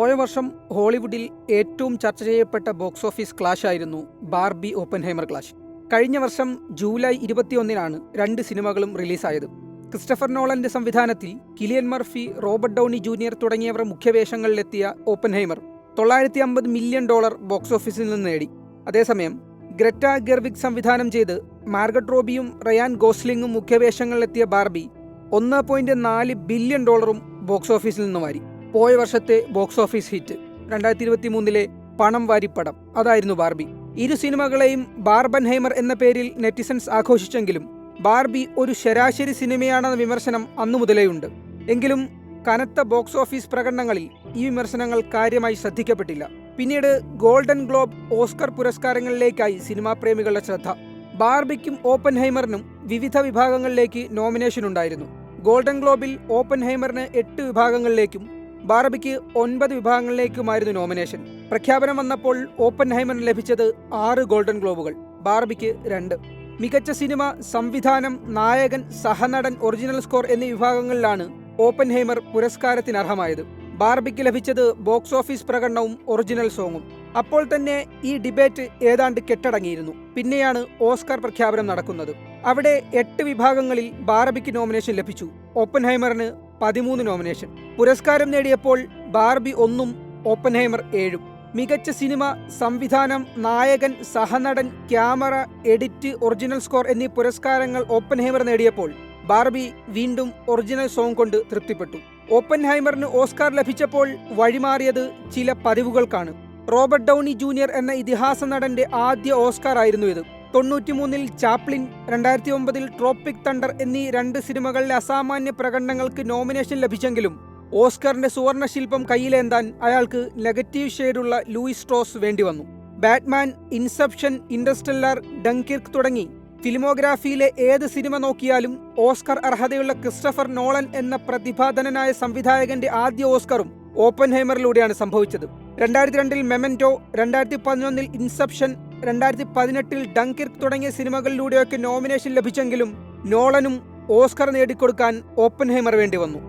പോയ വർഷം ഹോളിവുഡിൽ ഏറ്റവും ചർച്ച ചെയ്യപ്പെട്ട ബോക്സ് ഓഫീസ് ക്ലാഷ് ആയിരുന്നു ബാർബി ഓപ്പൻഹൈമർ ക്ലാഷ്. കഴിഞ്ഞ വർഷം ജൂലൈ 21-നാണ് രണ്ട് സിനിമകളും റിലീസായത്. ക്രിസ്റ്റഫർ നോളന്റെ സംവിധാനത്തിൽ Kylian Murphy, Robert Downey junior തുടങ്ങിയവർ മുഖ്യവേഷങ്ങളിലെത്തിയ ഓപ്പൻഹൈമർ $950 മില്യൺ ബോക്സ് ഓഫീസിൽ നിന്ന് നേടി. അതേസമയം ഗ്രെറ്റ ഗെർവിഗ് സംവിധാനം ചെയ്ത് മാർഗട്ട് റോബിയും റയാൻ ഗോസ്ലിംഗും മുഖ്യവേഷങ്ങളിലെത്തിയ ബാർബി $1.4 ബില്യൺ ബോക്സ് ഓഫീസിൽ നിന്ന് വാരി. പോയ വർഷത്തെ ബോക്സ് ഓഫീസ് ഹിറ്റ് 2023 പണം വാരിപ്പടം അതായിരുന്നു ബാർബി. ഇരു സിനിമകളെയും ബാർബൻഹൈമർ എന്ന പേരിൽ നെറ്റിസൺസ് ആഘോഷിച്ചെങ്കിലും ബാർബി ഒരു ശരാശരി സിനിമയാണെന്ന വിമർശനം അന്നു മുതലേയുണ്ട്. എങ്കിലും കനത്ത ബോക്സ് ഓഫീസ് പ്രകടനങ്ങളിൽ ഈ വിമർശനങ്ങൾ കാര്യമായി ശ്രദ്ധിക്കപ്പെട്ടില്ല. പിന്നീട് ഗോൾഡൻ ഗ്ലോബ്, ഓസ്കർ പുരസ്കാരങ്ങളിലേക്കായി സിനിമാ പ്രേമികളുടെ ശ്രദ്ധ. ബാർബിക്കും ഓപ്പൻഹൈമറിനും വിവിധ വിഭാഗങ്ങളിലേക്ക് നോമിനേഷൻ ഉണ്ടായിരുന്നു. ഗോൾഡൻ ഗ്ലോബിൽ ഓപ്പൻഹൈമറിന് 8 വിഭാഗങ്ങളിലേക്കും ബാർബിക്ക് 9 വിഭാഗങ്ങളിലേക്കുമായിരുന്നു നോമിനേഷൻ. പ്രഖ്യാപനം വന്നപ്പോൾ ഓപ്പൻഹൈമറിന് ലഭിച്ചത് 6 ഗോൾഡൻ ഗ്ലോബുകൾ, ബാർബിക്ക് 2. മികച്ച സിനിമ, സംവിധാനം, നായകൻ, സഹനടൻ, ഒറിജിനൽ സ്കോർ എന്നീ വിഭാഗങ്ങളിലാണ് ഓപ്പൻഹൈമർ പുരസ്കാരത്തിന് അർഹമായത്. ബാർബിക്ക് ലഭിച്ചത് ബോക്സ് ഓഫീസ് പ്രകടനവും ഒറിജിനൽ സോങ്ങും. അപ്പോൾ തന്നെ ഈ ഡിബേറ്റ് ഏതാണ്ട് കെട്ടടങ്ങിയിരുന്നു. പിന്നെയാണ് ഓസ്കർ പ്രഖ്യാപനം നടക്കുന്നത്. അവിടെ 8 വിഭാഗങ്ങളിൽ ബാർബിക്ക് നോമിനേഷൻ ലഭിച്ചു, ഓപ്പൻഹൈമറിന് 13 നോമിനേഷൻ. പുരസ്കാരം നേടിയപ്പോൾ ബാർബി 1, ഓപ്പൻഹൈമർ 7. മികച്ച സിനിമ, സംവിധാനം, നായകൻ, സഹനടൻ, ക്യാമറ, എഡിറ്റ്, ഒറിജിനൽ സ്കോർ എന്നീ പുരസ്കാരങ്ങൾ ഓപ്പൻഹൈമർ നേടിയപ്പോൾ ബാർബി വീണ്ടും ഒറിജിനൽ സോങ് കൊണ്ട് തൃപ്തിപ്പെട്ടു. ഓപ്പൻഹൈമറിന് ഓസ്കാർ ലഭിച്ചപ്പോൾ വഴിമാറിയത് ചില പതിവുകൾക്കാണ്. റോബർട്ട് ഡൗണി ജൂനിയർ എന്ന ഇതിഹാസ നടന്റെ ആദ്യ ഓസ്കാർ ആയിരുന്നു ഇത്. 93-ൽ ചാപ്ലിൻ, 2009-ൽ ട്രോപ്പിക് തണ്ടർ എന്നീ 2 സിനിമകളിലെ അസാമാന്യ പ്രകടനങ്ങൾക്ക് നോമിനേഷൻ ലഭിച്ചെങ്കിലും ഓസ്കറിന്റെ സുവർണ ശില്പം കയ്യിലേന്താൻ അയാൾക്ക് നെഗറ്റീവ് ഷെയ്ഡുള്ള ലൂയിസ് സ്ട്രോസ് വേണ്ടിവന്നു. ബാറ്റ്മാൻ, ഇൻസെപ്ഷൻ, ഇന്റർസ്റ്റെല്ലാർ, ഡങ്കിർക്ക് തുടങ്ങി ഫിലിമോഗ്രാഫിയിലെ ഏത് സിനിമ നോക്കിയാലും ഓസ്കർ അർഹതയുള്ള ക്രിസ്റ്റഫർ നോളൻ എന്ന പ്രതിഭാധനനായ സംവിധായകന്റെ ആദ്യ ഓസ്കറും ഓപ്പൻഹൈമറിലൂടെയാണ് സംഭവിച്ചത്. 2002-ൽ മെമന്റോ, 2011-ൽ ഇൻസെപ്ഷൻ, 2018-ൽ ഡങ്കിർക്ക് തുടങ്ങിയ സിനിമകളിലൂടെയൊക്കെ നോമിനേഷൻ ലഭിച്ചെങ്കിലും നോളനും ഓസ്കർ നേടിക്കൊടുക്കാൻ ഓപ്പൻഹൈമർ വേണ്ടി വന്നു.